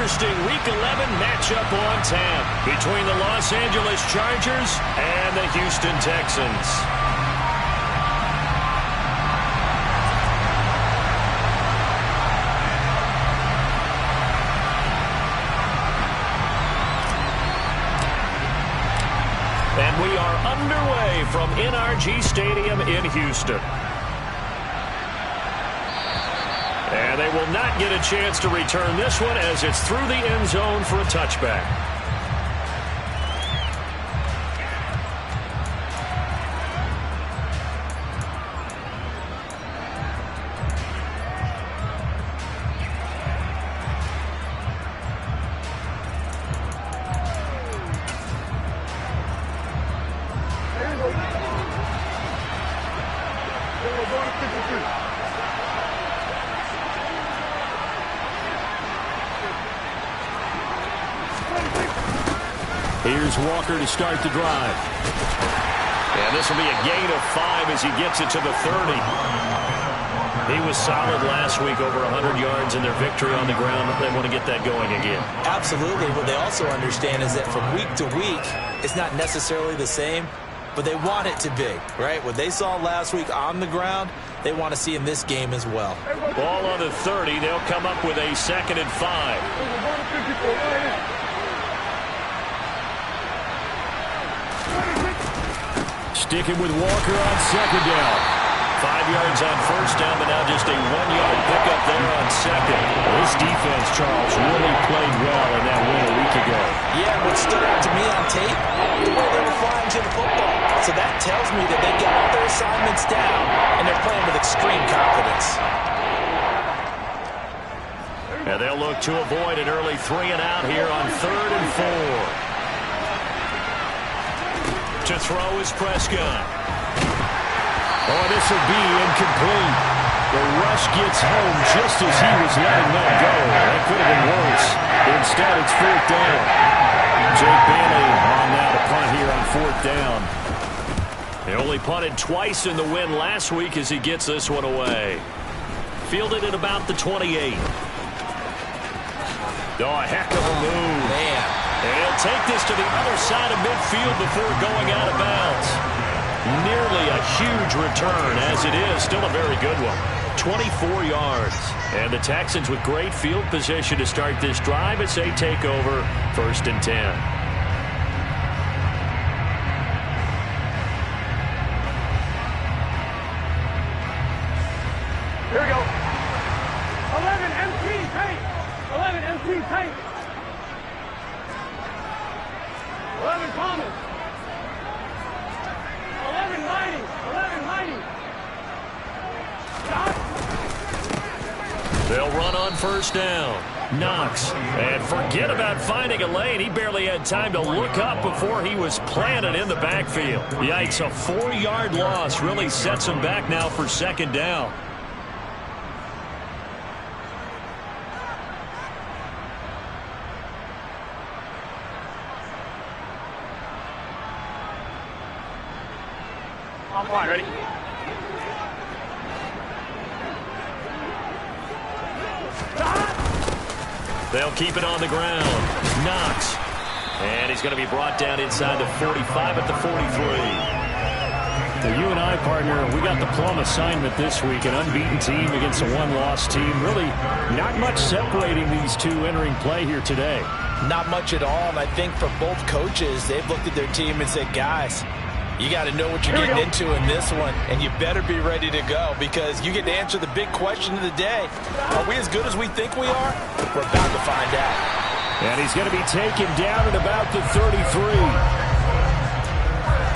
interesting Week 11 matchup on tap between the Los Angeles Chargers and the Houston Texans. And we are underway from NRG Stadium in Houston. And they will not get a chance to return this one as it's through the end zone for a touchback. Here's Walker to start the drive. And this will be a gain of 5 as he gets it to the 30. He was solid last week, over 100 yards in their victory on the ground. They want to get that going again. Absolutely. What they also understand is that from week to week, it's not necessarily the same, but they want it to be, right? What they saw last week on the ground, they want to see in this game as well. Ball on the 30. They'll come up with a 2nd and 5. Sticking with Walker on 2nd down. 5 yards on 1st down, but now just a 1-yard pickup there on 2nd. This defense, Charles, really played well in that win a week ago. Yeah, what stood out to me on tape, the way they were flying to the football. So that tells me that they got all their assignments down, and they're playing with extreme confidence. And they'll look to avoid an early 3 and out here on 3rd and 4. To throw is Prescott. Oh, this will be incomplete. The rush gets home just as he was letting that go. That could have been worse. Instead, it's 4th down. Jake Bailey on now to punt here on 4th down. He only punted twice in the win last week as he gets this one away. Fielded at about the 28. Oh, a heck of a move. Man. And he'll take this to the other side of midfield before going out of bounds. Nearly a huge return as it is. Still a very good one. 24 yards. And the Texans with great field position to start this drive as they take over 1st and 10. Here we go. 11 MT tight. 11 MT tight. 11 Thomas. 11 Mighty. 11 Mighty. Stop. They'll run on 1st down. Knox. And forget about finding a lane. He barely had time to look up before he was planted in the backfield. Yikes, a 4-yard loss really sets him back now for 2nd down. Come on, ready? They'll keep it on the ground. Knox. And he's going to be brought down inside the 45 at the 43. The you and I, partner, we got the plum assignment this week. An unbeaten team against a one-loss team. Really not much separating these two entering play here today. Not much at all, and I think for both coaches, they've looked at their team and said, guys, you got to know what you're getting into in this one, and you better be ready to go because you get to answer the big question of the day. Are we as good as we think we are? We're about to find out. And he's going to be taken down at about the 33.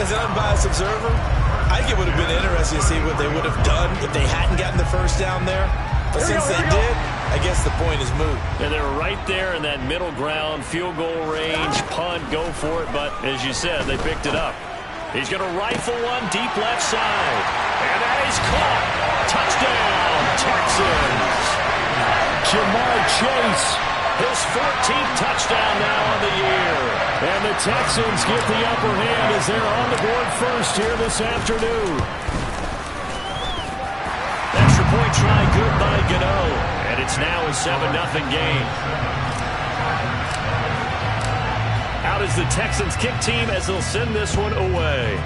As an unbiased observer, I think it would have been interesting to see what they would have done if they hadn't gotten the 1st down there. But since they did, I guess the point is moot. And they're right there in that middle ground, field goal range, punt, go for it. But as you said, they picked it up. He's going to rifle one deep left side. And that is caught. Touchdown, Texans. Jamar Chase. His 14th touchdown now on the year. And the Texans get the upper hand as they're on the board first here this afternoon. Extra point try good by Gano. And it's now a 7-0 game. comes the Texans kick team as they'll send this one away.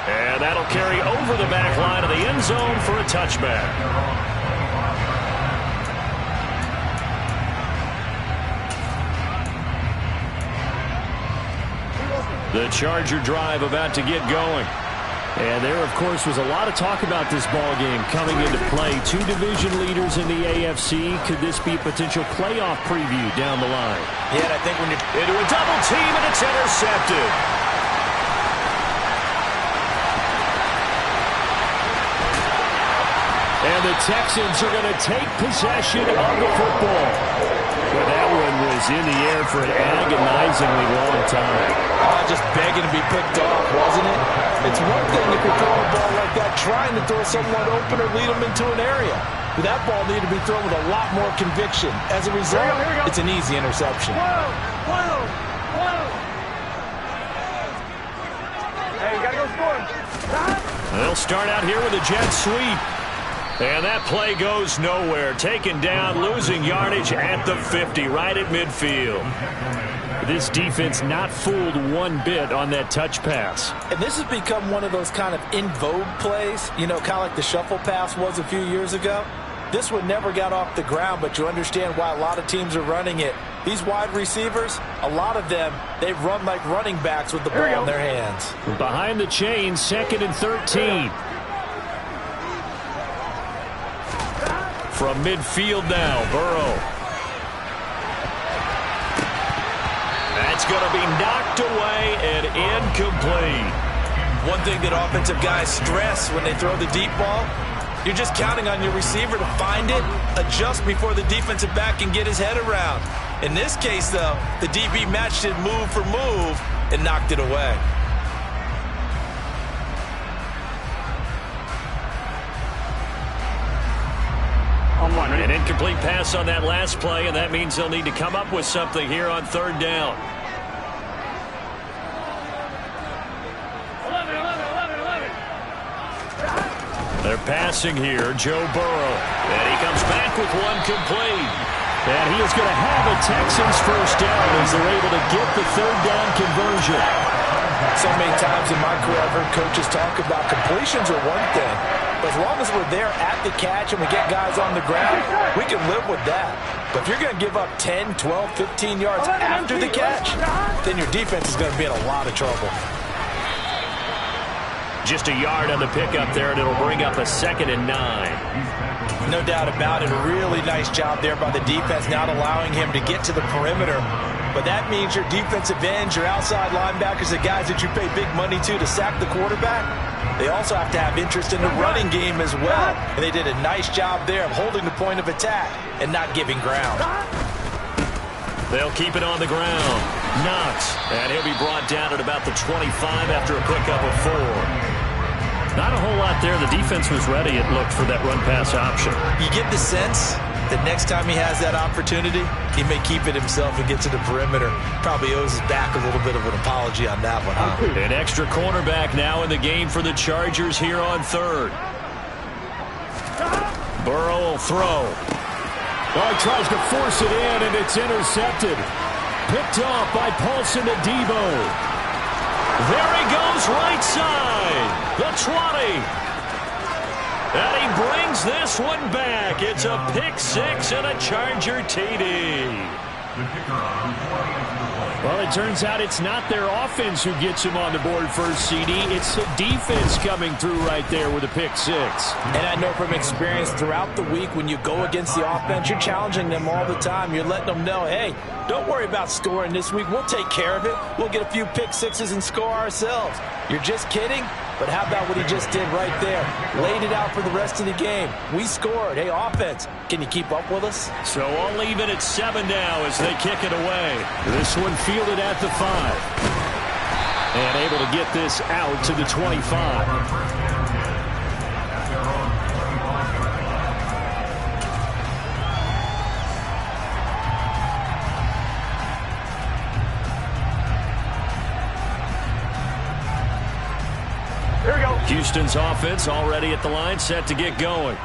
And that'll carry over the back line of the end zone for a touchback. The Charger drive about to get going. And there, of course, was a lot of talk about this ball game coming into play. Two division leaders in the AFC. Could this be a potential playoff preview down the line? Yeah, and I think when you're into a double team and it's intercepted. And the Texans are going to take possession of the football. Well, that one was in the air for an agonizingly long time. just begging to be picked off, wasn't it? It's one thing if you're throwing a ball like that, trying to throw someone open or lead them into an area. But that ball needed to be thrown with a lot more conviction. As a result, it's an easy interception. Hey, we gotta go score. They'll start out here with a jet sweep. And that play goes nowhere. Taken down, losing yardage at the 50, right at midfield. This defense not fooled one bit on that touch pass. And this has become one of those kind of in vogue plays, you know, kind of like the shuffle pass was a few years ago. This one never got off the ground, but you understand why a lot of teams are running it. These wide receivers, a lot of them, they run like running backs with the ball in their hands. Behind the chains, 2nd and 13. From midfield now, Burrow. That's going to be knocked away and incomplete. One thing that offensive guys stress when they throw the deep ball, you're just counting on your receiver to find it, adjust before the defensive back can get his head around. In this case, though, the DB matched it move for move and knocked it away. An incomplete pass on that last play, and that means they'll need to come up with something here on 3rd down. 11. They're passing here, Joe Burrow. And he comes back with one complete. And he is going to have a Texans first down as they're able to get the 3rd down conversion. So many times in my career I've heard coaches talk about completions are one thing. But as long as we're there at the catch and we get guys on the ground, we can live with that. But if you're going to give up 10, 12, 15 yards after the catch, then your defense is going to be in a lot of trouble. Just a yard on the pickup there, and it'll bring up a 2nd and 9. No doubt about it. A really nice job there by the defense, not allowing him to get to the perimeter. But that means your defensive ends, your outside linebackers, the guys that you pay big money to sack the quarterback, they also have to have interest in the running game as well. And they did a nice job there of holding the point of attack and not giving ground. They'll keep it on the ground. Knox, and he'll be brought down at about the 25 after a pickup of 4. Not a whole lot there. The defense was ready, it looked, for that run-pass option. You get the sense that next time he has that opportunity, he may keep it himself and get to the perimeter. Probably owes his back a little bit of an apology on that one, huh? An extra cornerback now in the game for the Chargers here on 3rd. Burrow will throw. Oh, he tries to force it in, and it's intercepted. Picked off by Paulson Adebo. There he goes, right side. The 20. And he brings this one back. It's a pick 6 and a Charger TD. Well, it turns out it's not their offense who gets him on the board first, CD. It's the defense coming through right there with a pick 6. And I know from experience throughout the week when you go against the offense, you're challenging them all the time. You're letting them know, hey, don't worry about scoring this week. We'll take care of it. We'll get a few pick 6s and score ourselves. You're just kidding? But how about what he just did right there? Laid it out for the rest of the game. We scored. Hey, offense, can you keep up with us? So I'll leave it at 7 now as they kick it away. This one fielded at the 5. And able to get this out to the 25. Houston's offense already at the line, set to get going.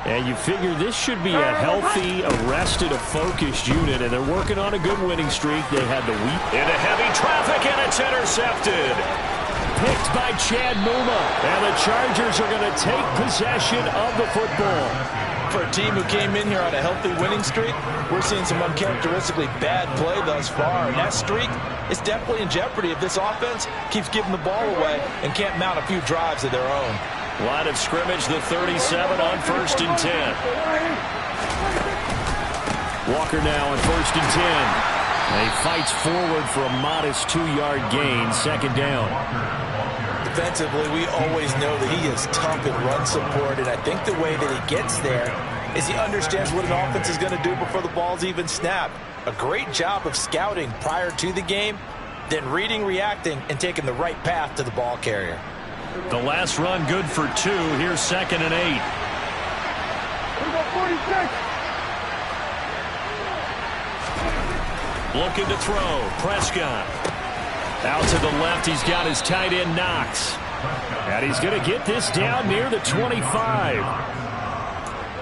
And you figure this should be a healthy, arrested, a focused unit, and they're working on a good winning streak. They had the week into heavy traffic, and it's intercepted. Picked by Chad Muma, and the Chargers are going to take possession of the football. For a team who came in here on a healthy winning streak, we're seeing some uncharacteristically bad play thus far, and that streak is definitely in jeopardy if this offense keeps giving the ball away and can't mount a few drives of their own. Line of scrimmage, the 37 on 1st and 10. Walker now on 1st and 10. And he fights forward for a modest 2-yard gain, 2nd down. Defensively, we always know that he is tough in run support, and I think the way that he gets there is he understands what an offense is going to do before the ball's even snapped. A great job of scouting prior to the game, then reading, reacting, and taking the right path to the ball carrier. The last run good for 2. Here's 2nd and 8. Looking to throw. Prescott. Out to the left. He's got his tight end Knox. And he's going to get this down near the 25.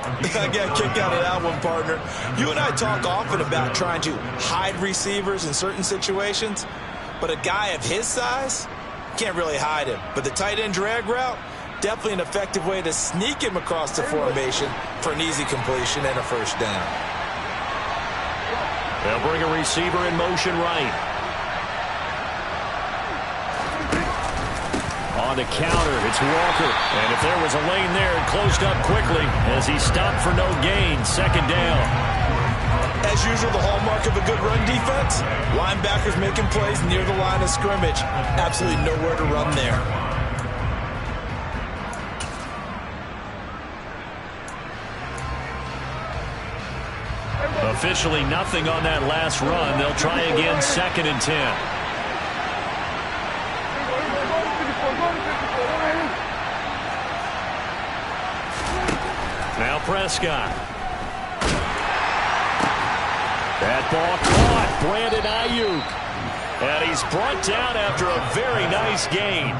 I got a kick out of that one, partner. You and I talk often about trying to hide receivers in certain situations, but a guy of his size can't really hide him. But the tight end drag route, definitely an effective way to sneak him across the formation for an easy completion and a 1st down. They'll bring a receiver in motion right. On the counter, it's Walker. And if there was a lane there, it closed up quickly as he stopped for no gain. 2nd down. As usual, the hallmark of a good run defense, linebackers making plays near the line of scrimmage. Absolutely nowhere to run there. Officially nothing on that last run. They'll try again, 2nd and 10. Now Prescott. That ball caught. Brandon Ayuk. And he's brought down after a very nice gain.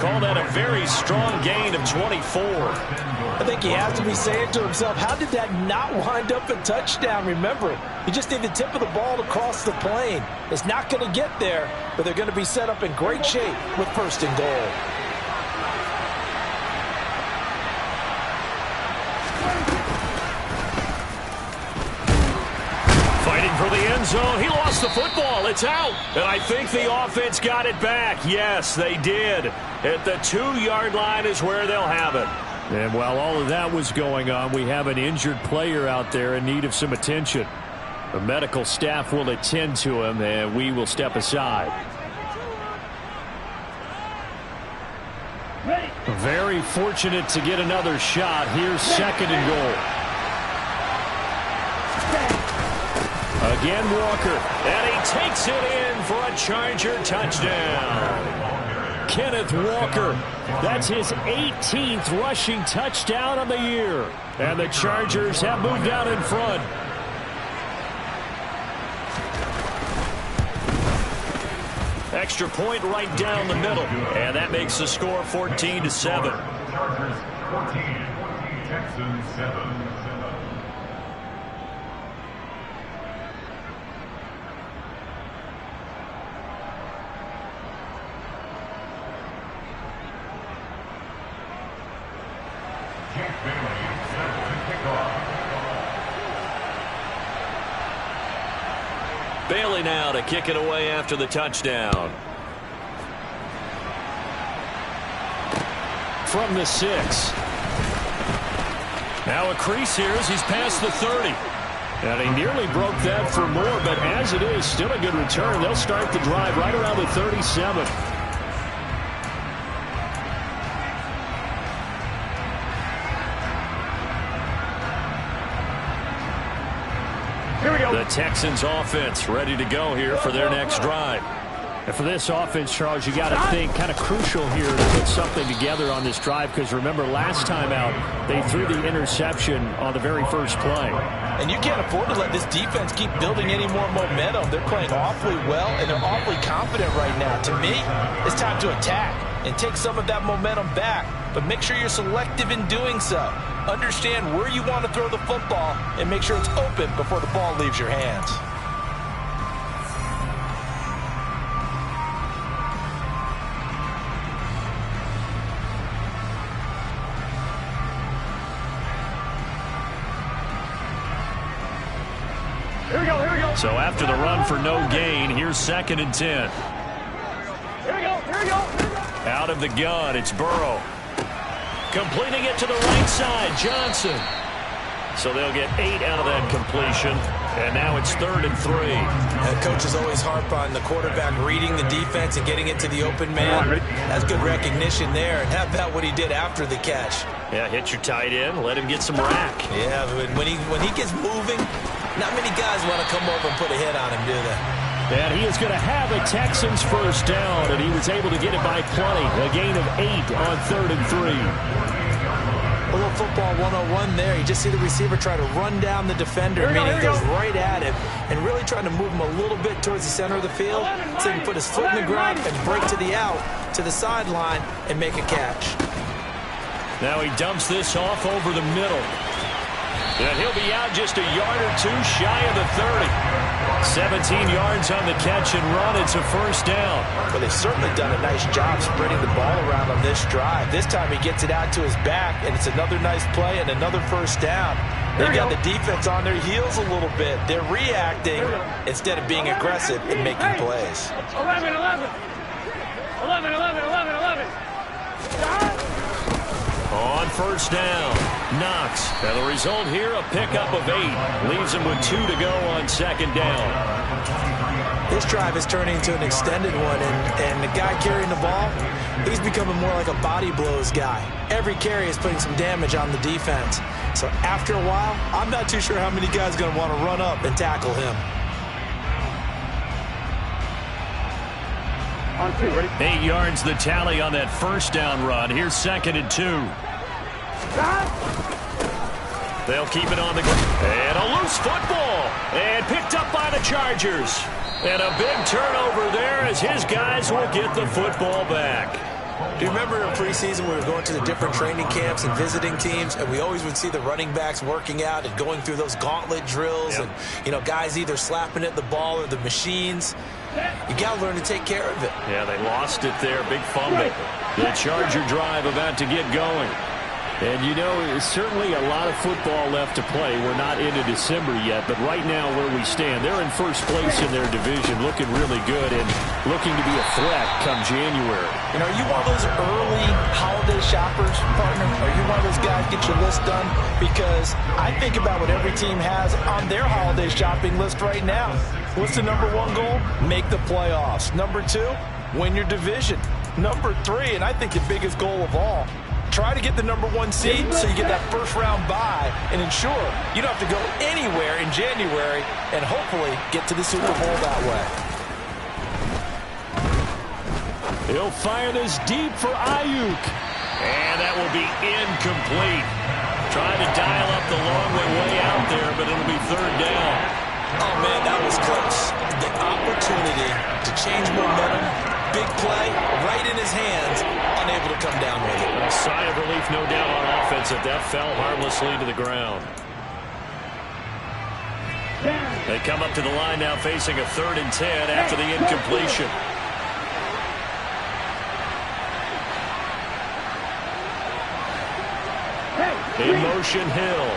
Call that a very strong gain of 24. I think he has to be saying to himself, how did that not wind up a touchdown? Remember, you just need the tip of the ball to cross the plane. It's not going to get there, but they're going to be set up in great shape with 1st and goal. Fighting for the end zone. He lost the football. It's out. And I think the offense got it back. Yes, they did. At the 2-yard line is where they'll have it. And while all of that was going on, we have an injured player out there in need of some attention. The medical staff will attend to him, and we will step aside. Very fortunate to get another shot. Here's 2nd and goal. Again, Walker. And he takes it in for a Charger touchdown. Kenneth Walker. That's his 18th rushing touchdown of the year. And the Chargers have moved out in front. Extra point right down the middle. And that makes the score 14-7. Chargers 14, Texans 7. Bailey now to kick it away after the touchdown. From the 6. Now a crease here as he's past the 30. And he nearly broke that for more, but as it is, still a good return. They'll start the drive right around the 37. The Texans offense ready to go here for their next drive. And for this offense, Charles, you got to think kind of crucial here to put something together on this drive, because remember last time out they threw the interception on the very first play. And you can't afford to let this defense keep building any more momentum. They're playing awfully well and they're awfully confident right now. To me, it's time to attack. and take some of that momentum back. But make sure you're selective in doing so. Understand where you want to throw the football and make sure it's open before the ball leaves your hands. Here we go, here we go. So after the run for no gain, here's 2nd and 10. Here we go, here we go. Out of the gun, it's Burrow. Completing it to the right side, Johnson. So they'll get 8 out of that completion. And now it's 3rd and 3. Coaches always harp on the quarterback reading the defense and getting it to the open man. That's good recognition there. And how about what he did after the catch? Yeah, hit your tight end, let him get some rack. Yeah, when he gets moving, not many guys want to come over and put a hit on him, do they? And he is going to have a Texans first down, and he was able to get it by plenty. A gain of 8 on 3rd and 3. A little football 101 there. You just see the receiver try to run down the defender, meaning he goes right at him and really trying to move him a little bit towards the center of the field so he can put his foot in the ground and break to the out, to the sideline, and make a catch. Now he dumps this off over the middle. And he'll be out just a yard or two shy of the 30. 17 yards on the catch and run. It's a first down. Well, they've certainly done a nice job spreading the ball around on this drive. This time he gets it out to his back, and it's another nice play and another first down. They've got the defense on their heels a little bit. They're reacting instead of being aggressive and making plays. 11, 11. 11, 11, 11, 11. On first down, Knox. And the result here, a pickup of 8. Leaves him with 2 to go on 2nd down. This drive is turning into an extended one, and the guy carrying the ball, he's becoming more like a body blows guy. Every carry is putting some damage on the defense. So after a while, I'm not too sure how many guys are going to want to run up and tackle him. On 2, ready? 8 yards the tally on that first down run. Here's 2nd and 2. They'll keep it on the ground. And a loose football. And picked up by the Chargers. And a big turnover there as his guys will get the football back. Do you remember in preseason we were going to the different training camps and visiting teams, and we always would see the running backs working out and going through those gauntlet drills, and, you know, guys either slapping at the ball or the machines. You got to learn to take care of it. Yeah, they lost it there. Big fumble. The Charger drive about to get going. And, you know, certainly a lot of football left to play. We're not into December yet, but right now where we stand, they're in first place in their division, looking really good and looking to be a threat come January. You know, are you one of those early holiday shoppers, partner? Are you one of those guys get your list done? Because I think about what every team has on their holiday shopping list right now. What's the number 1 goal? Make the playoffs. Number 2, win your division. Number 3, and I think the biggest goal of all, try to get the number 1 seed so you get that first round bye and ensure you don't have to go anywhere in January and hopefully get to the Super Bowl that way. He'll fire this deep for Ayuk. And that will be incomplete. Trying to dial up the long way out there, but it'll be 3rd down. Oh, man, that was close. The opportunity to change momentum, big play, right in his hands, unable to come down with it. A sigh of relief, no doubt, on offense that fell harmlessly to the ground. They come up to the line now facing a 3rd and 10 after the incompletion. In motion, Hill.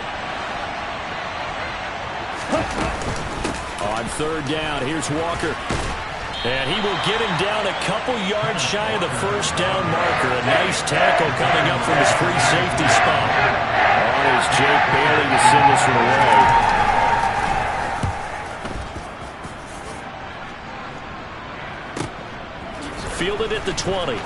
On 3rd down, here's Walker. And he will get him down a couple yards shy of the first down marker. A nice tackle coming up from his free safety spot. On is Jake Bailey to send this one away. Fielded at the 20.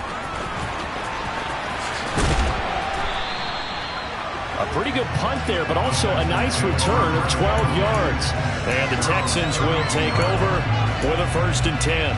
A pretty good punt there, but also a nice return of 12 yards. And the Texans will take over with a 1st and 10.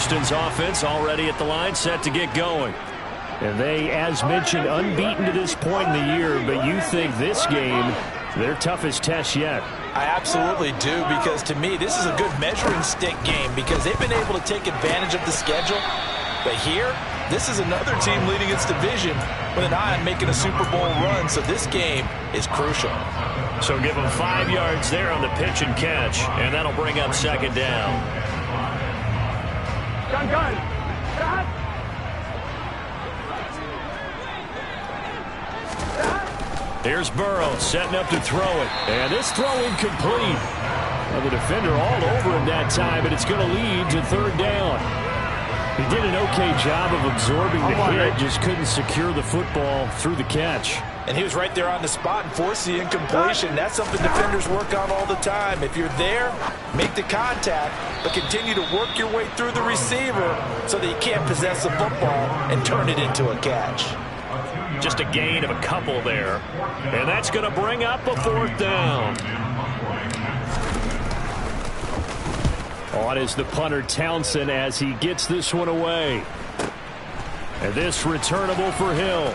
Houston's offense already at the line, set to get going. And they, as mentioned, unbeaten to this point in the year, but you think this game, their toughest test yet. I absolutely do, because to me, this is a good measuring stick game because they've been able to take advantage of the schedule. But here, this is another team leading its division with an eye on making a Super Bowl run, so this game is crucial. So give them 5 yards there on the pitch and catch, and that'll bring up second down. Gun. Stop. Here's Burrow setting up to throw it. And this throw incomplete. Well, the defender all over him that time, but it's going to lead to third down. He did an okay job of absorbing the hit, just couldn't secure the football through the catch. And he was right there on the spot and forced the incompletion. That's something defenders work on all the time. If you're there, make the contact, but continue to work your way through the receiver so that you can't possess the football and turn it into a catch. Just a gain of a couple there. And that's going to bring up a fourth down. On is the punter Townsend as he gets this one away. And this returnable for Hill.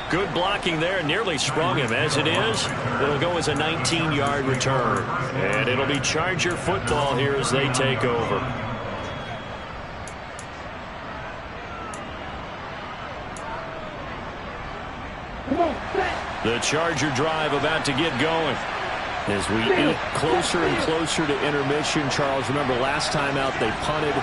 Good blocking there, nearly sprung him. As it is, it'll go as a 19-yard return. And it'll be Charger football here as they take over. The Charger drive about to get going. As we get closer and closer to intermission, Charles, remember last time out they punted.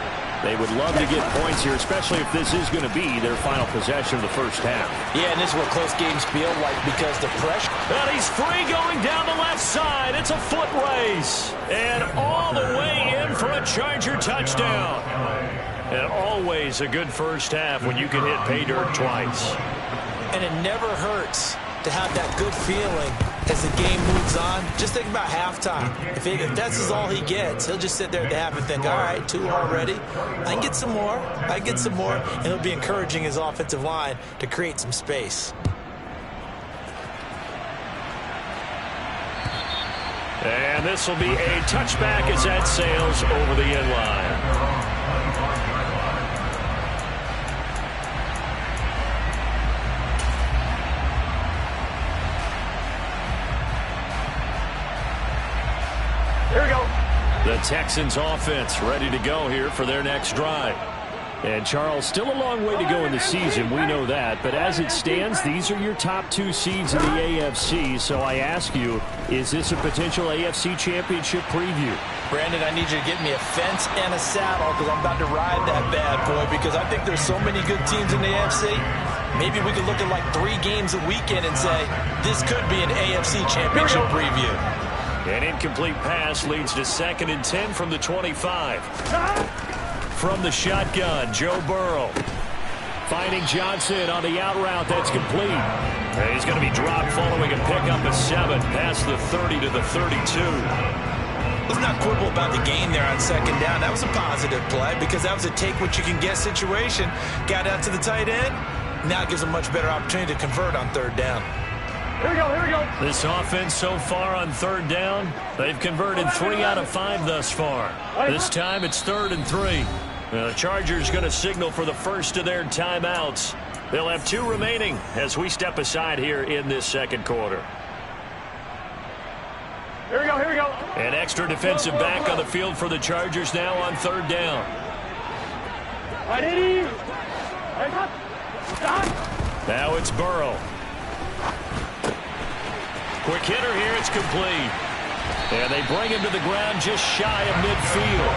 They would love to get points here, especially if this is going to be their final possession of the first half. Yeah, and this is what close games feel like because the pressure. And he's free going down the left side. It's a foot race. And all the way in for a Charger touchdown. And always a good first half when you can hit pay dirt twice. And it never hurts to have that good feeling as the game moves on. Just think about halftime. If that's all he gets, he'll just sit there at the half and think, all right, 2 already. I can get some more. And he'll be encouraging his offensive line to create some space. And this will be a touchback as that sails over the end line. The Texans offense ready to go here for their next drive. And Charles, still a long way to go in the season, we know that. But as it stands, these are your top 2 seeds in the AFC. So I ask you, is this a potential AFC championship preview? Brandon, I need you to get me a fence and a saddle because I'm about to ride that bad boy because I think there's so many good teams in the AFC. Maybe we could look at like 3 games a weekend and say, this could be an AFC championship preview. An incomplete pass leads to 2nd and 10 from the 25. From the shotgun, Joe Burrow. Finding Johnson on the out route. That's complete. And he's going to be dropped following a pickup of 7 past the 30 to the 32. Let's not quibble about the gain there on 2nd down. That was a positive play because that was a take-what-you-can-get situation. Got out to the tight end. Now gives a much better opportunity to convert on 3rd down. Here we go. This offense so far on 3rd down, they've converted 3 out of 5 thus far. This time it's 3rd and 3. The Chargers going to signal for the first of their timeouts. They'll have 2 remaining as we step aside here in this 2nd quarter. Here we go. An extra defensive back on the field for the Chargers now on 3rd down. Now it's Burrow. Quick hitter here, it's complete. And they bring him to the ground just shy of midfield.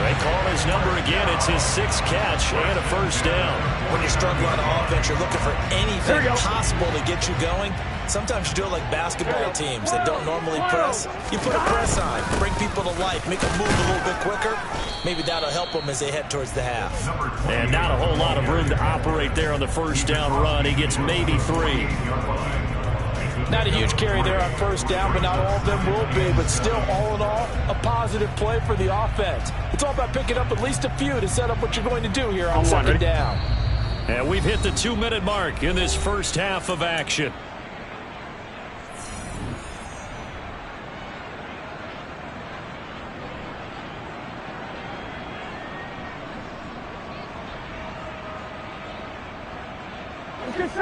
They call his number again. It's his 6th catch and a first down. When you struggle on offense, you're looking for anything possible to get you going. Sometimes you do it like basketball teams that don't normally press. You put a press on, bring people to life, make them move a little bit quicker. Maybe that'll help them as they head towards the half. And not a whole lot of room to operate there on the first down run. He gets maybe 3. Not a huge carry there on 1st down, but not all of them will be. But still, all in all, a positive play for the offense. It's all about picking up at least a few to set up what you're going to do here on 2nd down. And we've hit the 2-minute mark in this first half of action.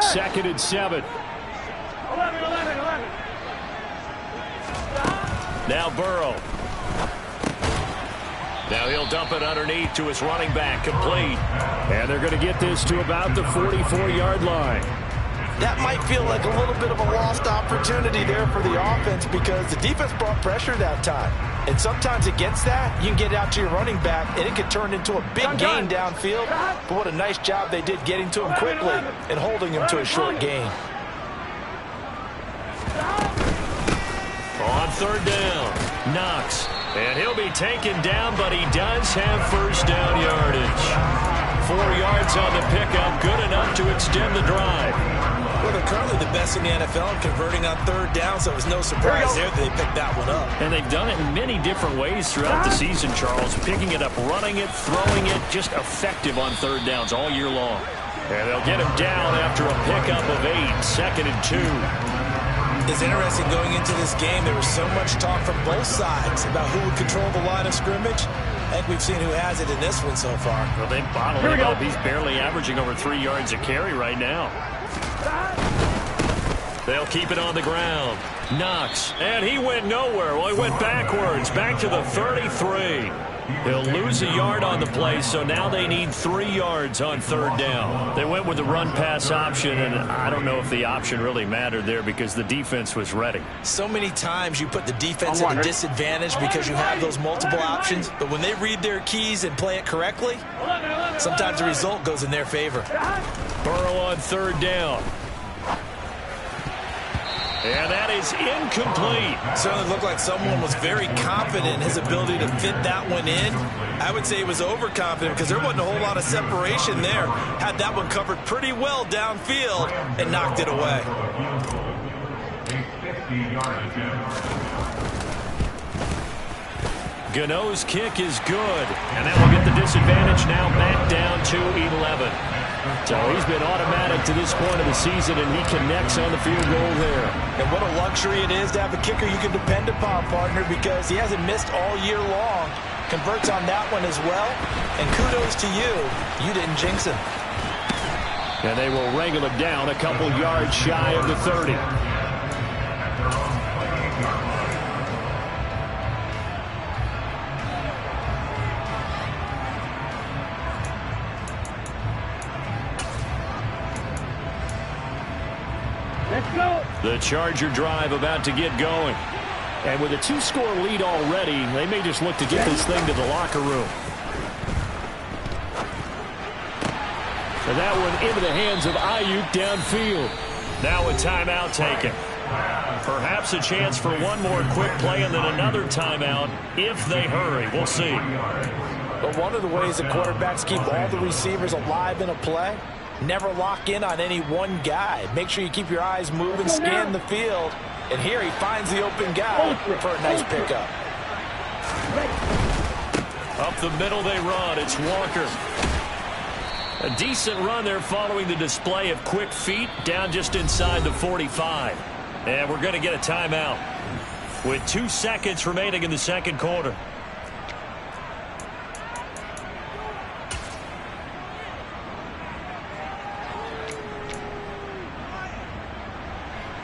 Second and 7. 11. Now Burrow. Now he'll dump it underneath to his running back, complete. And they're going to get this to about the 44-yard line. That might feel like a little bit of a lost opportunity there for the offense because the defense brought pressure that time. And sometimes against that, you can get out to your running back, and it can turn into a big gain downfield. But what a nice job they did getting to him quickly and holding him to a short gain. On third down, Knox. And he'll be taken down, but he does have first down yardage. 4 yards on the pickup, good enough to extend the drive. Well, they're currently the best in the NFL in converting on third down, so it was no surprise there that they picked that one up. And they've done it in many different ways throughout the season, Charles. Picking it up, running it, throwing it, just effective on third downs all year long. And they'll get him down after a pickup of 8, second and 2. It's interesting going into this game. There was so much talk from both sides about who would control the line of scrimmage. I think we've seen who has it in this one so far. Well, they've bottled him up. He's barely averaging over 3 yards a carry right now. They'll keep it on the ground. Knox, and he went nowhere. Well, he went backwards, back to the 33. He'll lose a yard on the play, so now they need 3 yards on third down. They went with the run-pass option, and I don't know if the option really mattered there because the defense was ready. So many times you put the defense at a disadvantage because you have those multiple options, but when they read their keys and play it correctly, sometimes the result goes in their favor. Burrow on third down. And that is incomplete. Certainly looked like someone was very confident in his ability to fit that one in. I would say he was overconfident because there wasn't a whole lot of separation there. Had that one covered pretty well downfield and knocked it away. Gano's kick is good. And that will get the disadvantage now back down to 11. So he's been automatic to this point of the season, and he connects on the field goal there. And what a luxury it is to have a kicker you can depend upon, partner, because he hasn't missed all year long. Converts on that one as well. And kudos to you. You didn't jinx him. And they will wrangle him down a couple yards shy of the 30. The Charger drive about to get going. And with a 2-score lead already, they may just look to get this thing to the locker room. And that one into the hands of Ayuk downfield. Now a timeout taken. Perhaps a chance for one more quick play and then another timeout if they hurry. We'll see. But one of the ways the quarterbacks keep all the receivers alive in a play, never lock in on any one guy. Make sure you keep your eyes moving, scan the field. And here he finds the open guy for a nice pickup. Up the middle they run. It's Walker. A decent run there following the display of quick feet down just inside the 45. And we're going to get a timeout with 2 seconds remaining in the second quarter.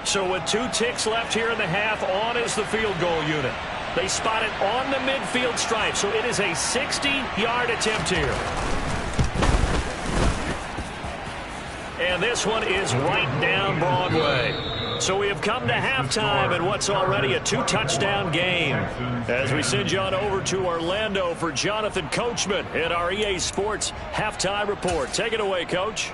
So with 2 ticks left here in the half, on is the field goal unit. They spot it on the midfield stripe, so it is a 60-yard attempt here. And this one is right down Broadway. So we have come to halftime in what's already a 2-touchdown game. As we send you on over to Orlando for Jonathan Coachman in our EA Sports Halftime Report. Take it away, Coach.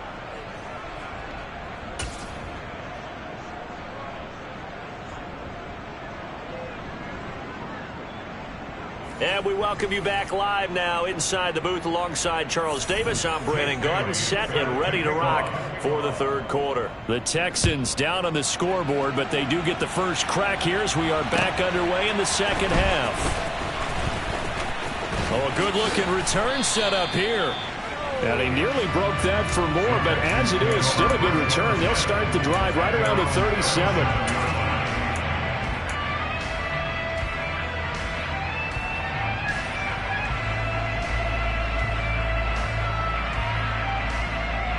And we welcome you back live now inside the booth alongside Charles Davis. I'm Brandon Gordon, set and ready to rock for the third quarter. The Texans down on the scoreboard, but they do get the first crack here as we are back underway in the second half. Oh, a good-looking return set up here. And he nearly broke that for more, but as it is, still a good return. They'll start the drive right around the 37.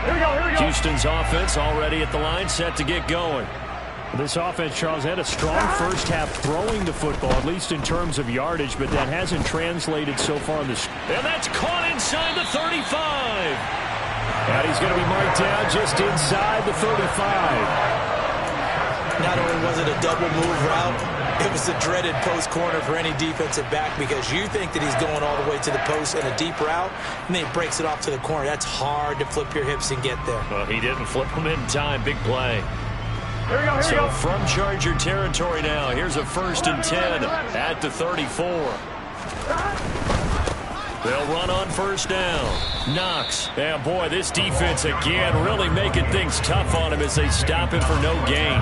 Here we go. Houston's offense already at the line, set to get going. This offense, Charles, had a strong first half throwing the football, at least in terms of yardage, but that hasn't translated so far in this. And that's caught inside the 35. And he's going to be marked down just inside the 35. Not only was it a double move route, it was the dreaded post corner for any defensive back, because you think that he's going all the way to the post in a deep route, and then he breaks it off to the corner. That's hard to flip your hips and get there. Well, he didn't flip them in time. Big play. Here we go, here we go. From Charger territory now, here's a 1st and 10 at the 34. They'll run on 1st down. Knox. Yeah, boy, this defense again really making things tough on him as they stop him for no gain.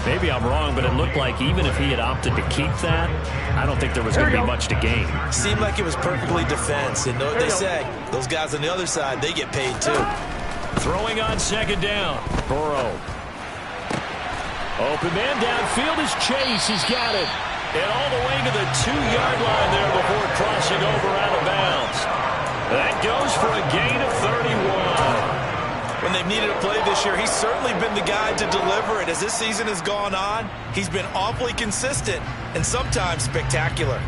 Maybe I'm wrong, but it looked like even if he had opted to keep that, I don't think there was going to be much to gain. Seemed like it was perfectly defense. And know what they say, those guys on the other side, they get paid too. Throwing on 2nd down. Burrow. Open man downfield is Chase. He's got it. And all the way to the 2-yard line there before crossing over out of bounds. That goes for a gain of 31. When they've needed a play this year, he's certainly been the guy to deliver it. As this season has gone on, he's been awfully consistent and sometimes spectacular.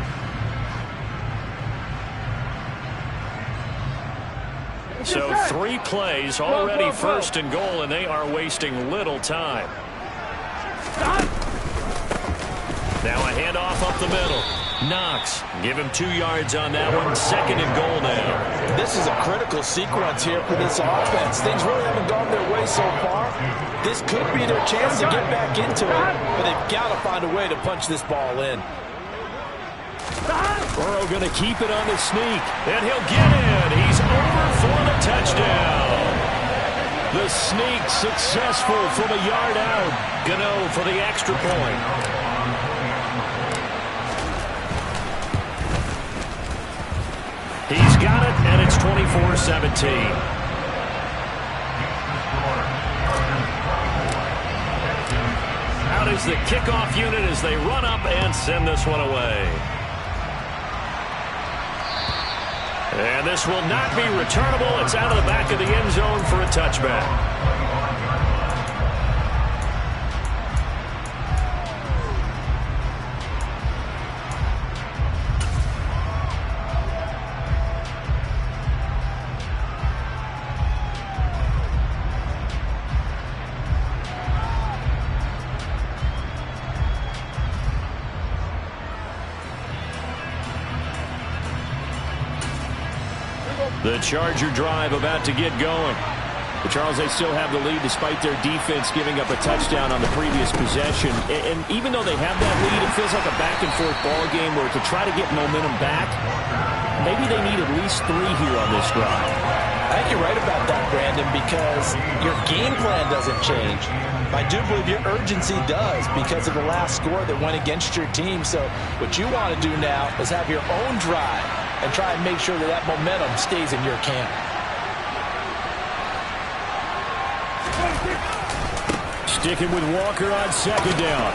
So 3 plays, already 1st and goal, and they are wasting little time. Now a handoff up the middle. Knox, give him 2 yards on that one. 2nd and goal now. This is a critical sequence here for this offense. Things really haven't gone their way so far. This could be their chance to get back into it, but they've got to find a way to punch this ball in. Burrow going to keep it on the sneak, and he'll get in. He's over for the touchdown. The sneak successful from a yard out. Gano for the extra point. He's got it, and it's 24-17. Out is the kickoff unit as they run up and send this one away. And this will not be returnable. It's out of the back of the end zone for a touchback. The Charger drive about to get going. But Charles, they still have the lead despite their defense giving up a touchdown on the previous possession. And even though they have that lead, it feels like a back-and-forth ball game where to try to get momentum back, maybe they need at least 3 here on this drive. I think you're right about that, Brandon, because your game plan doesn't change. I do believe your urgency does because of the last score that went against your team. So what you want to do now is have your own drive and try and make sure that that momentum stays in your camp. Sticking with Walker on 2nd down.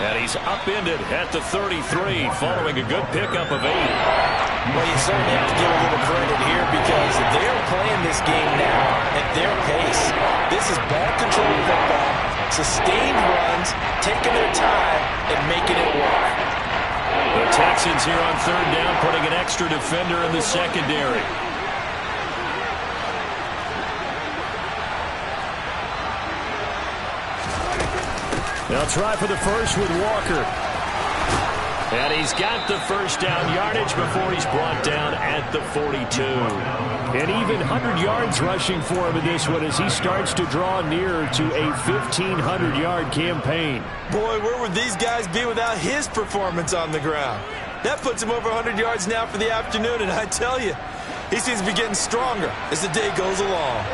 And he's upended at the 33 following a good pickup of 8. Well, you certainly have to give a little credit here because they're playing this game now at their pace. This is ball control football, sustained runs, taking their time, and making it work. The Texans here on 3rd down, putting an extra defender in the secondary. They'll try for the first with Walker. And he's got the 1st down yardage before he's brought down at the 42. And even 100 yards rushing for him in this one as he starts to draw nearer to a 1,500-yard campaign. Boy, where would these guys be without his performance on the ground? That puts him over 100 yards now for the afternoon, and I tell you, he seems to be getting stronger as the day goes along.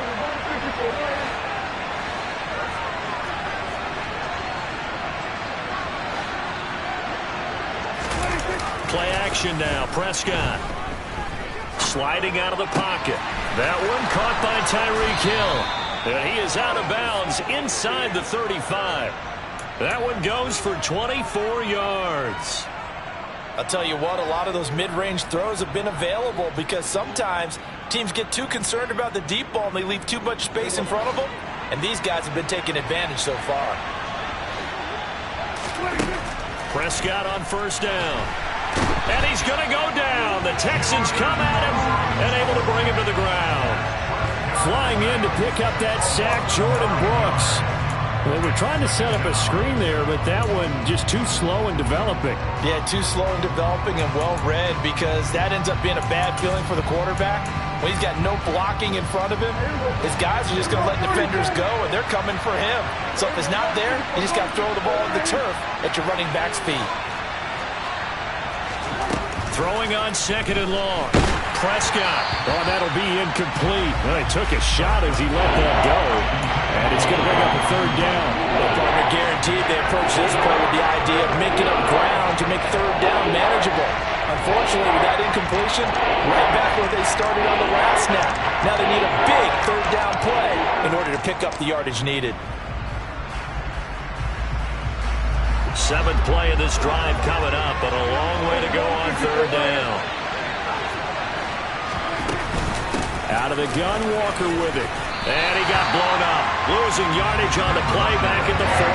Play action now. Prescott sliding out of the pocket. That one caught by Tyreek Hill. And he is out of bounds inside the 35. That one goes for 24 yards. I'll tell you what, a lot of those mid-range throws have been available because sometimes Teams get too concerned about the deep ball and they leave too much space in front of them. And these guys have been taking advantage so far. Prescott on first down. And he's going to go down. The Texans come at him and able to bring him to the ground. Flying in to pick up that sack, Jordan Brooks. They were trying to set up a screen there, but that one just too slow in developing. Yeah, too slow in developing and well read, because that ends up being a bad feeling for the quarterback. When he's got no blocking in front of him, his guys are just going to let defenders go, and they're coming for him. So if it's not there, you just got to throw the ball in the turf at your running back speed. Throwing on second and long. Prescott. Oh, that'll be incomplete. Well, he took a shot as he let that go. And it's going to bring up a third down. Well, partner, guaranteed they approach this play with the idea of making up ground to make third down manageable. Unfortunately, with that incompletion, right back where they started on the last snap. Now they need a big third down play in order to pick up the yardage needed. Seventh play of this drive coming up, but a long way to go on third down. Out of the gun, Walker with it. And he got blown up. Losing yardage on the play back at the 44.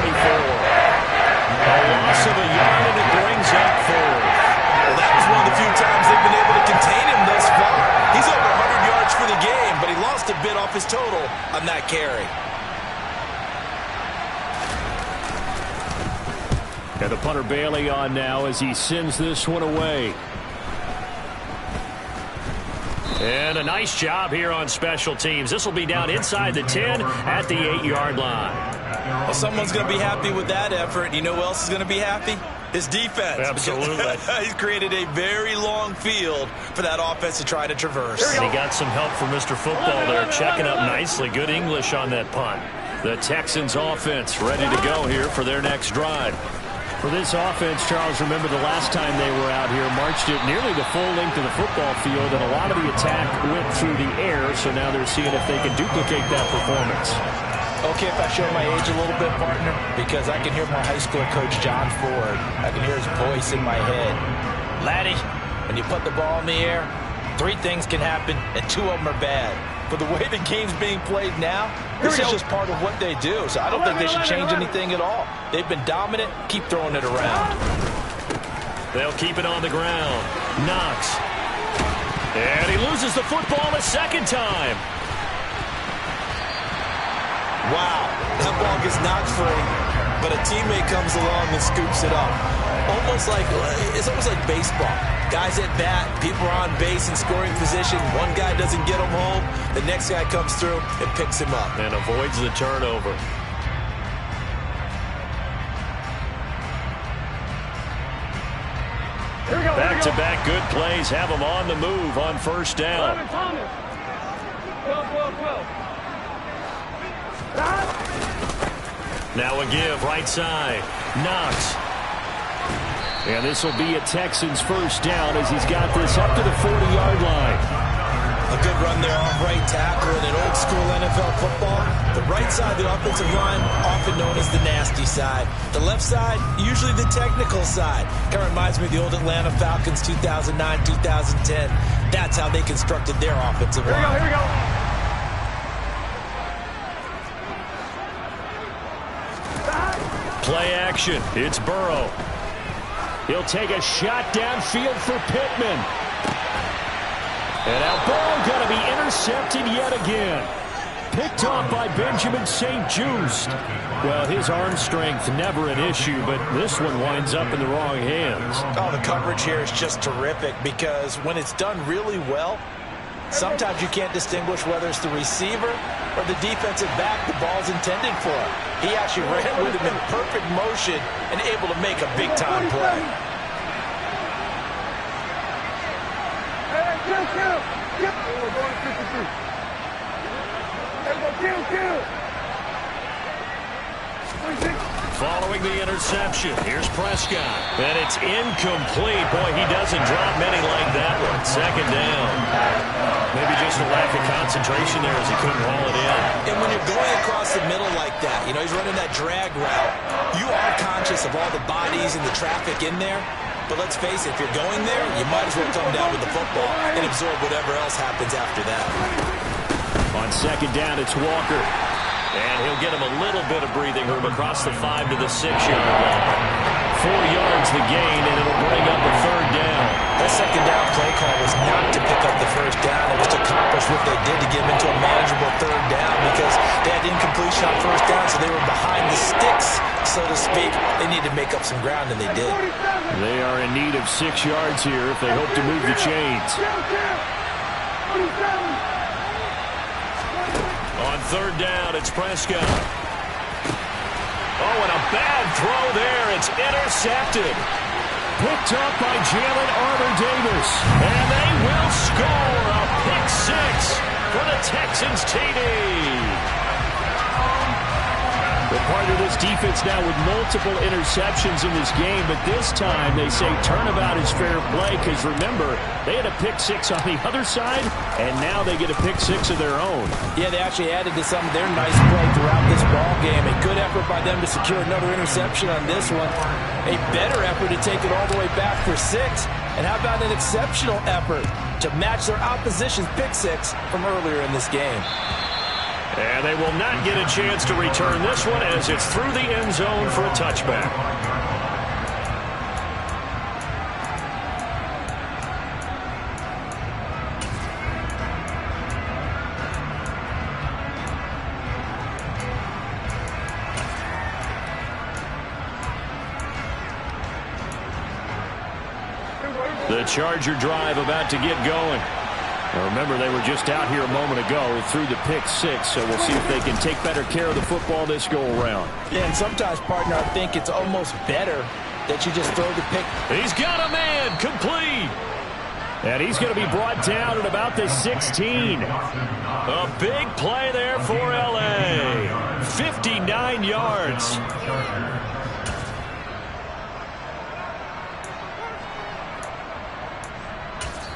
A loss of a yard, and it brings up fourth. Well, that was one of the few times they've been able to contain him thus far. He's over 100 yards for the game, but he lost a bit off his total on that carry. And the punter Bailey on now as he sends this one away. And a nice job here on special teams. This will be down inside the 10 at the 8-yard line. Well, someone's going to be happy with that effort. You know who else is going to be happy? His defense. Absolutely. He's created a very long field for that offense to try to traverse. And he got some help from Mr. Football there, checking up nicely. Good English on that punt. The Texans offense ready to go here for their next drive. For this offense, Charles, remember the last time they were out here, marched it nearly the full length of the football field, and a lot of the attack went through the air, so now they're seeing if they can duplicate that performance. Okay, if I show my age a little bit, partner, because I can hear my high school coach, John Ford. I can hear his voice in my head. Laddie, when you put the ball in the air, 3 things can happen, and 2 of them are bad. For the way the game's being played now, this is just part of what they do. So I don't think they should change anything at all. They've been dominant. Keep throwing it around. They'll keep it on the ground. Knox. And he loses the football a second time. Wow. That ball gets knocked free, but a teammate comes along and scoops it up. It's almost like baseball. Guys at bat, people are on base in scoring position. One guy doesn't get him home. The next guy comes through and picks him up. And avoids the turnover. Back-to-back good plays have them on the move on first down. Now a give right side. Knox. And this will be a Texans first down as he's got this up to the 40-yard line. A good run there off right tackle in an old-school NFL football. The right side of the offensive line, often known as the nasty side. The left side, usually the technical side. Kind of reminds me of the old Atlanta Falcons 2009, 2010. That's how they constructed their offensive line. Here we go. Play action. It's Burrow. He'll take a shot downfield for Pittman. And now Burrow going to be intercepted yet again. Picked off by Benjamin St. Just. Well, his arm strength never an issue, but this one winds up in the wrong hands. Oh, the coverage here is just terrific because when it's done really well, sometimes you can't distinguish whether it's the receiver or the defensive back the ball's intended for. He actually ran with him in perfect motion and able to make a big-time play. Following the interception, here's Prescott. And it's incomplete. Boy, he doesn't drop many like that one. Second down. Maybe just a lack of concentration there as he couldn't haul it in. And when you're going across the middle like that, you know, he's running that drag route, you are conscious of all the bodies and the traffic in there. But let's face it, if you're going there, you might as well come down with the football and absorb whatever else happens after that. On second down, it's Walker. And he'll get him a little bit of breathing room across the 5 to the 6-yard line. 4 yards the gain, and it'll bring up a third down. That second down play call was not to pick up the first down. It was to accomplish what they did to get them into a manageable third down because they had incompletion on first down, so they were behind the sticks, so to speak. They needed to make up some ground, and they did. They are in need of 6 yards here if they hope to move the chains. On third down, it's Prescott. Oh, and a bad throw there. It's intercepted. Picked up by Jalen Armour-Davis. And they will score a pick 6 for the Texans TD. The part of this defense now with multiple interceptions in this game, but this time they say turnabout is fair play because, remember, they had a pick 6 on the other side, and now they get a pick 6 of their own. Yeah, they actually added to some of their nice play throughout this ball game. A good effort by them to secure another interception on this one. A better effort to take it all the way back for 6. And how about an exceptional effort to match their opposition's pick 6 from earlier in this game. And they will not get a chance to return this one as it's through the end zone for a touchback. The Charger drive about to get going. Now remember, they were just out here a moment ago through the pick 6, so we'll see if they can take better care of the football this go-around. Yeah, and sometimes, partner, I think it's almost better that you just throw the pick. He's got a man, complete. And he's going to be brought down at about the 16. A big play there for L.A. 59 yards.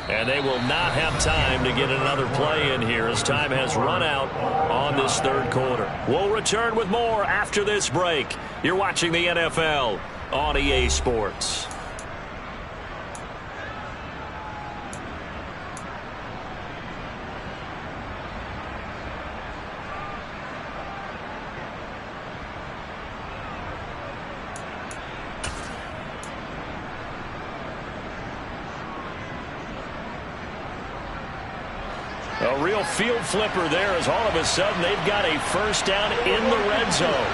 And they will not have time to get another play in here as time has run out on this third quarter. We'll return with more after this break. You're watching the NFL on EA Sports. A real field flipper there as all of a sudden they've got a first down in the red zone.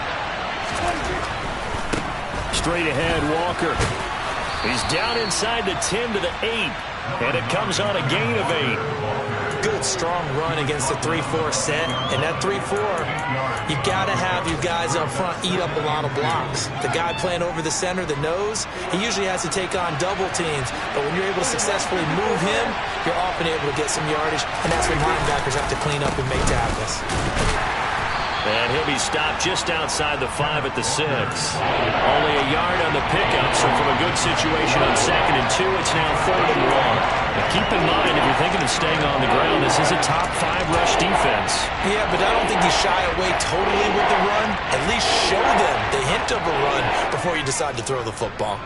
Straight ahead, Walker. He's down inside the 10 to the 8, and it comes on a gain of 8. Good, strong run against the 3-4 set, and that 3-4, you got to have your guys up front eat up a lot of blocks. The guy playing over the center, the nose, he usually has to take on double teams, but when you're able to successfully move him, you're often able to get some yardage, and that's when linebackers have to clean up and make tackles. And he'll be stopped just outside the 5 at the 6. Only a yard on the pickup, so from a good situation on 2nd and 2, it's now 3rd and 1. Now keep in mind, if you're thinking of staying on the ground, this is a top 5 rush defense. Yeah, but I don't think you shy away totally with the run. At least show them the hint of a run before you decide to throw the football.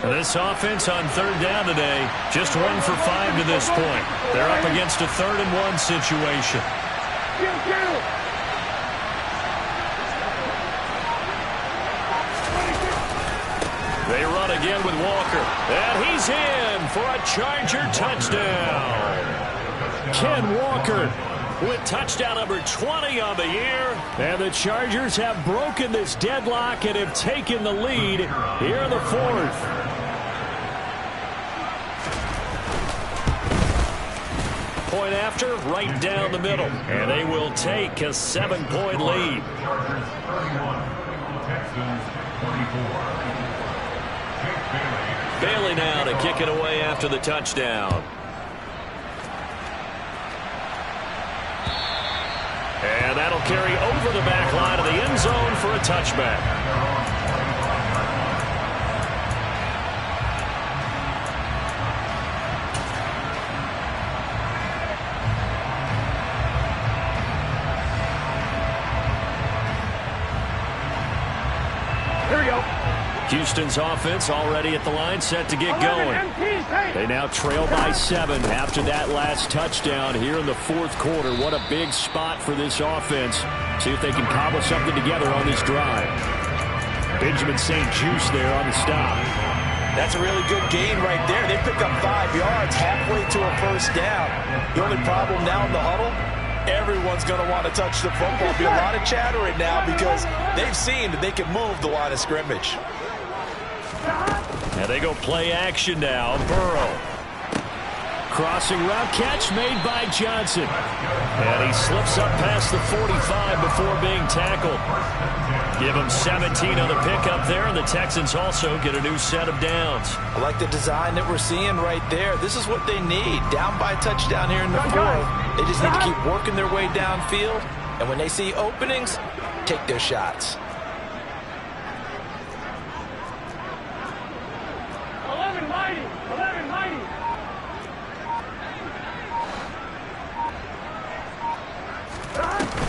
And this offense on 3rd down today, just 1 for 5 to this point. They're up against a 3rd and 1 situation. They run again with Walker. And he's in for a Charger touchdown. Ken Walker with touchdown number 20 on the year. And the Chargers have broken this deadlock and have taken the lead here in the 4th. Point after, right down the middle. And they will take a 7-point lead. Chargers 31, Texans 24. Bailey now to kick it away after the touchdown. And that'll carry over the back line of the end zone for a touchback. Houston's offense already at the line, set to get going. They now trail by 7 after that last touchdown here in the fourth quarter. What a big spot for this offense. See if they can cobble something together on this drive. Benjamin St. Juste there on the stop. That's a really good gain right there. They pick up 5 yards halfway to a first down. The only problem now in the huddle, everyone's going to want to touch the football. There'll be a lot of chatter right now because they've seen that they can move the line of scrimmage. And they go play action now. Burrow. Crossing route catch made by Johnson. And he slips up past the 45 before being tackled. Give him 17 on the pickup there, and the Texans also get a new set of downs. I like the design that we're seeing right there. This is what they need. Down by a touchdown here in the fourth. They just need to keep working their way downfield. And when they see openings, take their shots. 11 mighty. 11 mighty.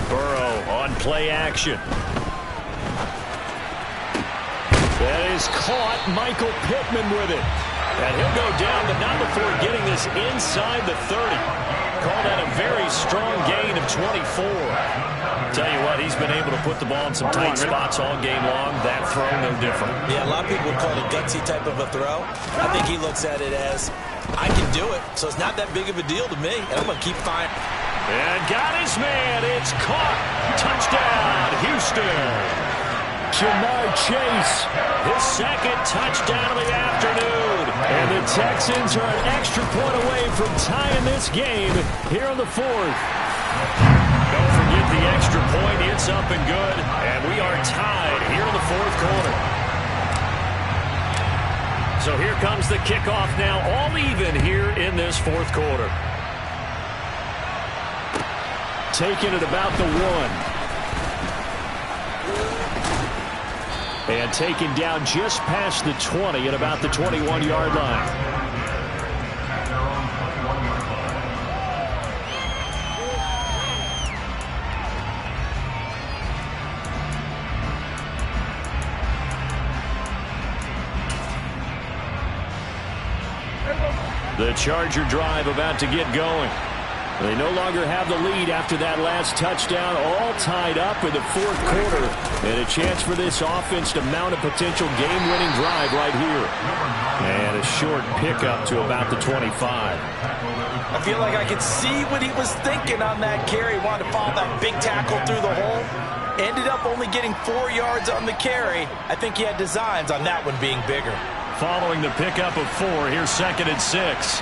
Burrow on play action. That is caught. Michael Pittman with it. And he'll go down, but not before getting this inside the 30. Call that a very strong gain of 24. Tell you what, he's been able to put the ball in some tight spots all game long. That throw, no different. Yeah, a lot of people would call it a gutsy type of a throw. I think he looks at it as, I can do it, so it's not that big of a deal to me, and I'm going to keep firing. And got his man. It's caught. Touchdown, Houston. Jamar Chase, his second touchdown of the afternoon. And the Texans are an extra point away from tying this game here in the fourth. Don't forget the extra point. It's up and good. And we are tied here in the fourth quarter. So here comes the kickoff now, all even here in this fourth quarter. Taking it about the 1. And taken down just past the 20 at about the 21-yard line. The Charger drive about to get going. They no longer have the lead after that last touchdown, all tied up in the fourth quarter. And a chance for this offense to mount a potential game-winning drive right here. And a short pickup to about the 25. I feel like I could see what he was thinking on that carry. Wanted to follow that big tackle through the hole. Ended up only getting 4 yards on the carry. I think he had designs on that one being bigger. Following the pickup of 4, here's 2nd and 6.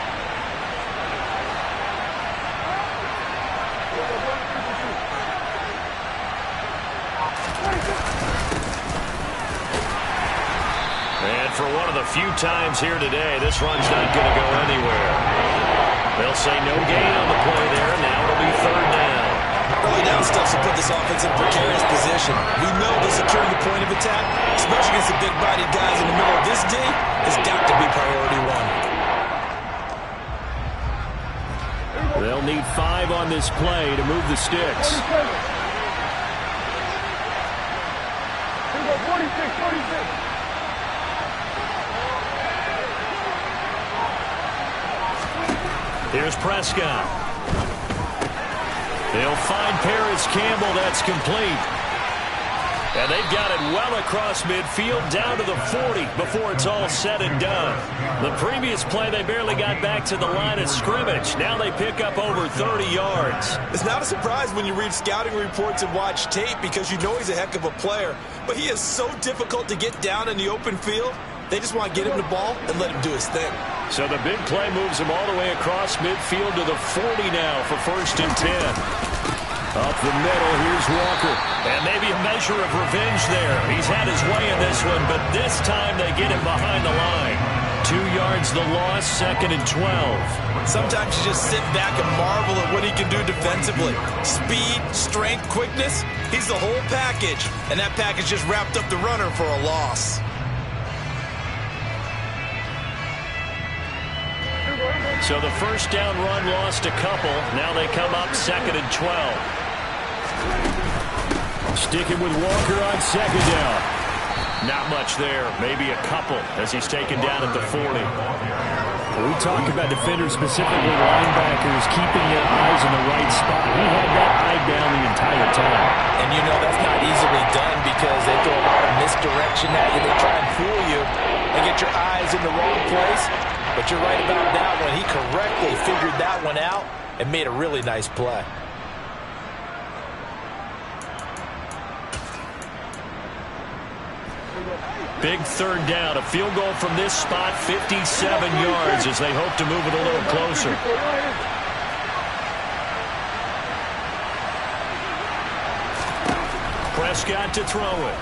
And for one of the few times here today, this run's not going to go anywhere. They'll say no gain on the play there, and now it'll be 3rd down. Early down stuff to put this offense in precarious position. We know that securing the point of attack, especially against the big-bodied guys in the middle of this D, has got to be priority 1. They'll need 5 on this play to move the sticks. 46. Here's Prescott. They'll find Paris Campbell. That's complete. And they've got it well across midfield down to the 40 before it's all said and done. The previous play, they barely got back to the line of scrimmage. Now they pick up over 30 yards. It's not a surprise when you read scouting reports and watch tape because you know he's a heck of a player. But he is so difficult to get down in the open field. They just want to get him the ball and let him do his thing. So the big play moves him all the way across midfield to the 40 now for 1st and 10. Up the middle, here's Walker. And maybe a measure of revenge there. He's had his way in this one, but this time they get him behind the line. 2 yards the loss, 2nd and 12. Sometimes you just sit back and marvel at what he can do defensively. Speed, strength, quickness, he's the whole package. And that package just wrapped up the runner for a loss. So the first down run lost a couple. Now they come up 2nd and 12. Sticking with Walker on 2nd down. Not much there. Maybe a couple as he's taken down at the 40. We talk about defenders, specifically linebackers, keeping their eyes in the right spot. He had that eye down the entire time. And you know that's not easily done because they throw a lot of misdirection at you. They try and fool you and get your eyes in the wrong place. But you're right about that one. He correctly figured that one out and made a really nice play. Big third down. A field goal from this spot, 57 yards as they hope to move it a little closer. Prescott to throw it.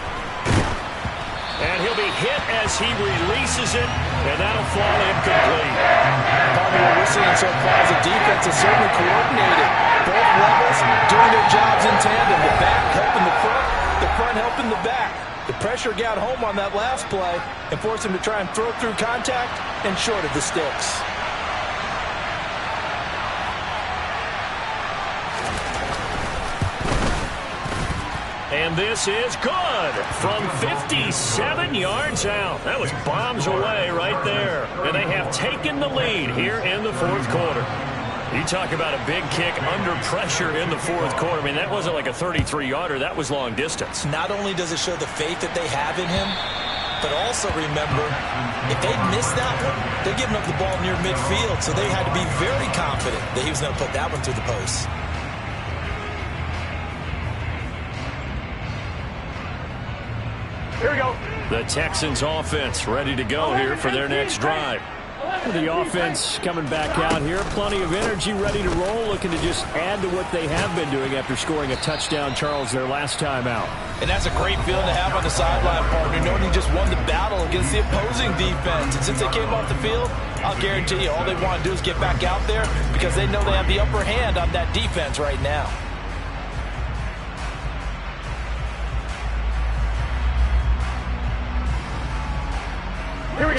And he'll be hit as he releases it, and that'll fall incomplete. Bobby, what we're seeing so far is the defense is certainly coordinated. Both levels doing their jobs in tandem. The back helping the front helping the back. The pressure got home on that last play and forced him to try and throw through contact and short of the sticks. And this is good from 57 yards out. That was bombs away right there. And they have taken the lead here in the fourth quarter. You talk about a big kick under pressure in the fourth quarter. I mean, that wasn't like a 33-yarder. That was long distance. Not only does it show the faith that they have in him, but also remember, if they'd missed that one, they're giving up the ball near midfield. So they had to be very confident that he was going to put that one through the post. Here we go. The Texans offense ready to go here for their next drive. The offense coming back out here. Plenty of energy, ready to roll, looking to just add to what they have been doing after scoring a touchdown, Charles, their last time out. And that's a great feeling to have on the sideline, partner, knowing you just won the battle against the opposing defense. And since they came off the field, I'll guarantee you all they want to do is get back out there because they know they have the upper hand on that defense right now.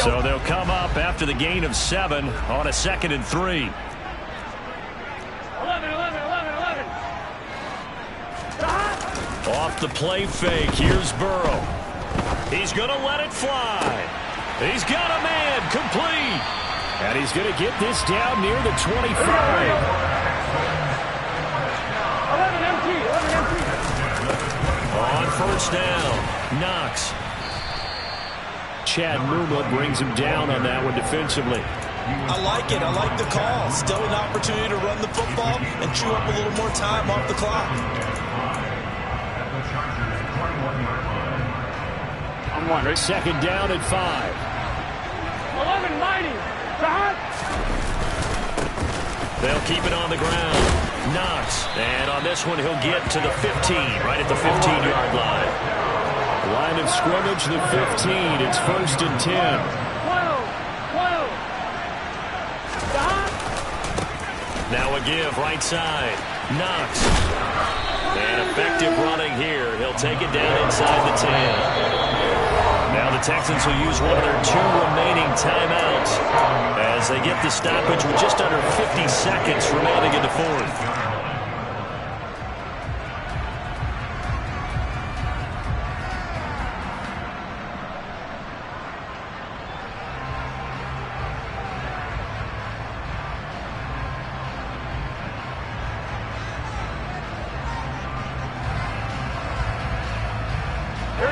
So they'll come up after the gain of 7 on a 2nd and 3. 11. Off the play fake, here's Burrow. He's going to let it fly. He's got a man, complete. And he's going to get this down near the 25. 11 empty. On first down, Knox. Chad Muma brings him down on that one defensively. I like it. I like the call. Still an opportunity to run the football and chew up a little more time off the clock. I'm wondering. 2nd down at 5. 11 mighty. They'll keep it on the ground. Knox. And on this one, he'll get to the 15, right at the 15-yard line. Line of scrimmage, the 15. It's 1st and 10. 12. Now a give, right side. Knox. And effective running here. He'll take it down inside the 10. Now the Texans will use one of their 2 remaining timeouts as they get the stoppage with just under 50 seconds remaining in the fourth.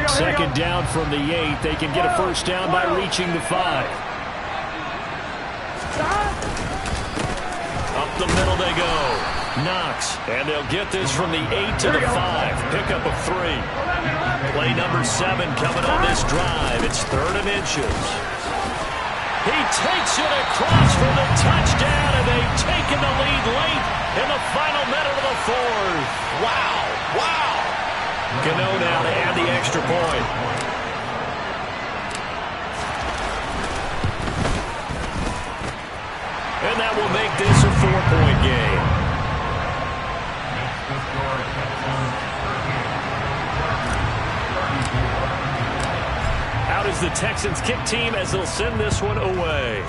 Second down from the 8. They can get a first down by reaching the 5. Up the middle they go. Knox. And they'll get this from the 8 to the 5. Pickup of 3. Play number 7 coming on this drive. It's 3rd and inches. He takes it across for the touchdown, and they've taken the lead late in the final minute of the 4th. Wow. Wow. Gano now to add the extra point. And that will make this a 4-point game. Out is the Texans kick team as they'll send this one away.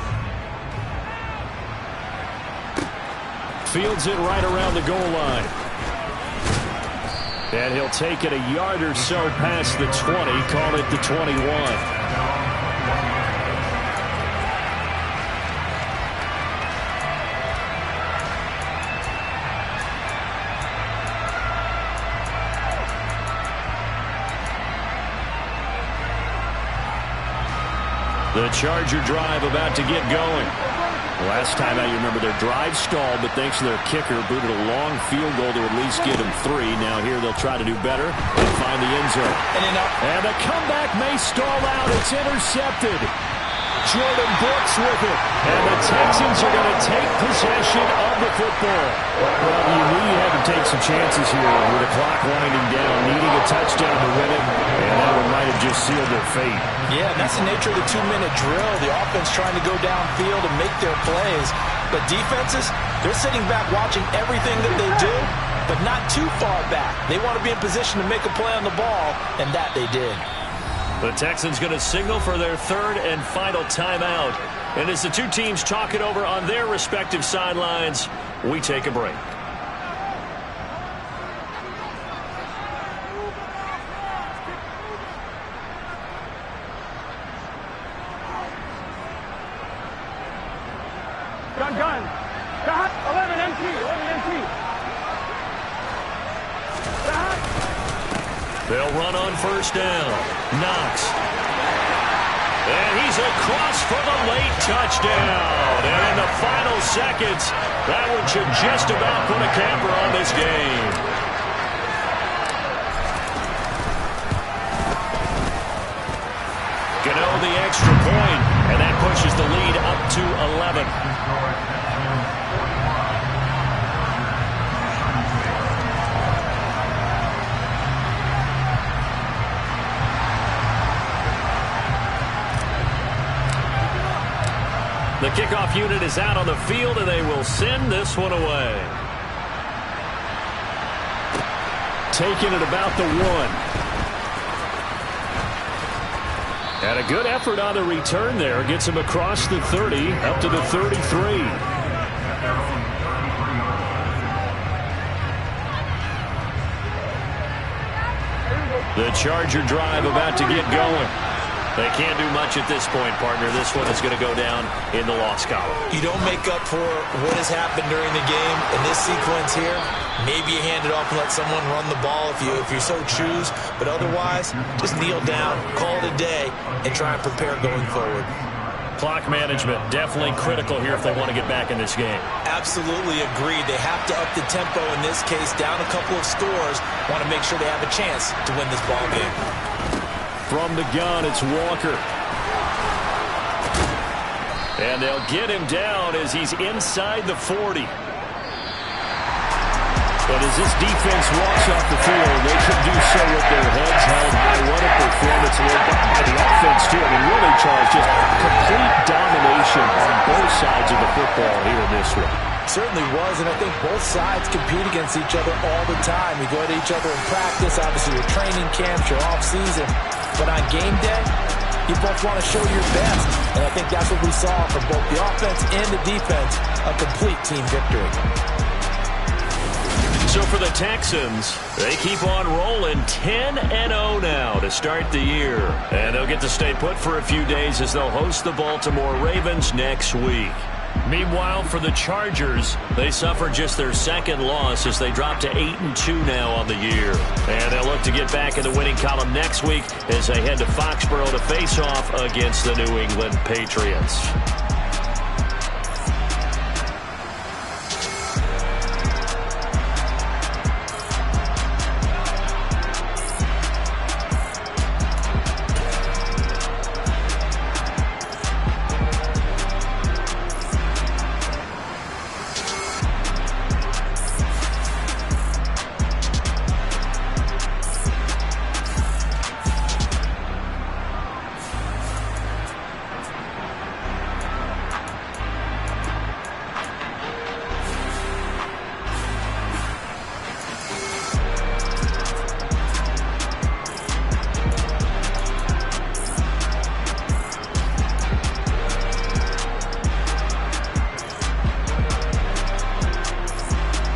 Fields it right around the goal line. And he'll take it a yard or so past the 20, call it the 21. The Charger drive about to get going. Last time out, you remember their drive stalled, but thanks to their kicker, booted a long field goal to at least get them 3. Now here they'll try to do better and find the end zone. And the comeback may stall out. It's intercepted. Jordan Brooks with it. And the Texans are going to take possession of the football. Well, you knew you had to take some chances here with the clock winding down, needing a touchdown to win it, and that one might have just sealed their fate. Yeah, that's the nature of the 2-minute drill. The offense trying to go downfield and make their plays. But defenses, they're sitting back watching everything that they do, but not too far back. They want to be in position to make a play on the ball, and that they did. The Texans going to signal for their 3rd and final timeout. And as the two teams talk it over on their respective sidelines, we take a break. Gun. Got 11 MT. 11 MT. Got. They'll run on first down. Knox. And he's across for the late touchdown. And in the final seconds, that one should just about put a camper on this game. Gano the extra point, and that pushes the lead up to 11. The kickoff unit is out on the field, and they will send this one away. Taking it about the 1. And a good effort on the return there. Gets him across the 30, up to the 33. The Charger drive about to get going. They can't do much at this point, partner. This one is going to go down in the loss column. You don't make up for what has happened during the game in this sequence here. Maybe you hand it off and let someone run the ball if you so choose. But otherwise, just kneel down, call it a day, and try and prepare going forward. Clock management, definitely critical here if they want to get back in this game. Absolutely agreed. They have to up the tempo in this case, down a couple of scores. Want to make sure they have a chance to win this ball game. From the gun, it's Walker. And they'll get him down as he's inside the 40. But as this defense walks off the field, they can do so with their heads held high. What a performance by the offense, too. I mean, really, Charles, just complete domination on both sides of the football here in this one. Certainly was, and I think both sides compete against each other all the time. You go at each other in practice, obviously your training camps, your off-season. But on game day, you both want to show your best. And I think that's what we saw from both the offense and the defense, a complete team victory. So for the Texans, they keep on rolling 10-0 now to start the year. And they'll get to stay put for a few days as they'll host the Baltimore Ravens next week. Meanwhile, for the Chargers, they suffered just their 2nd loss as they drop to 8-2 now on the year. And they'll look to get back in the winning column next week as they head to Foxborough to face off against the New England Patriots.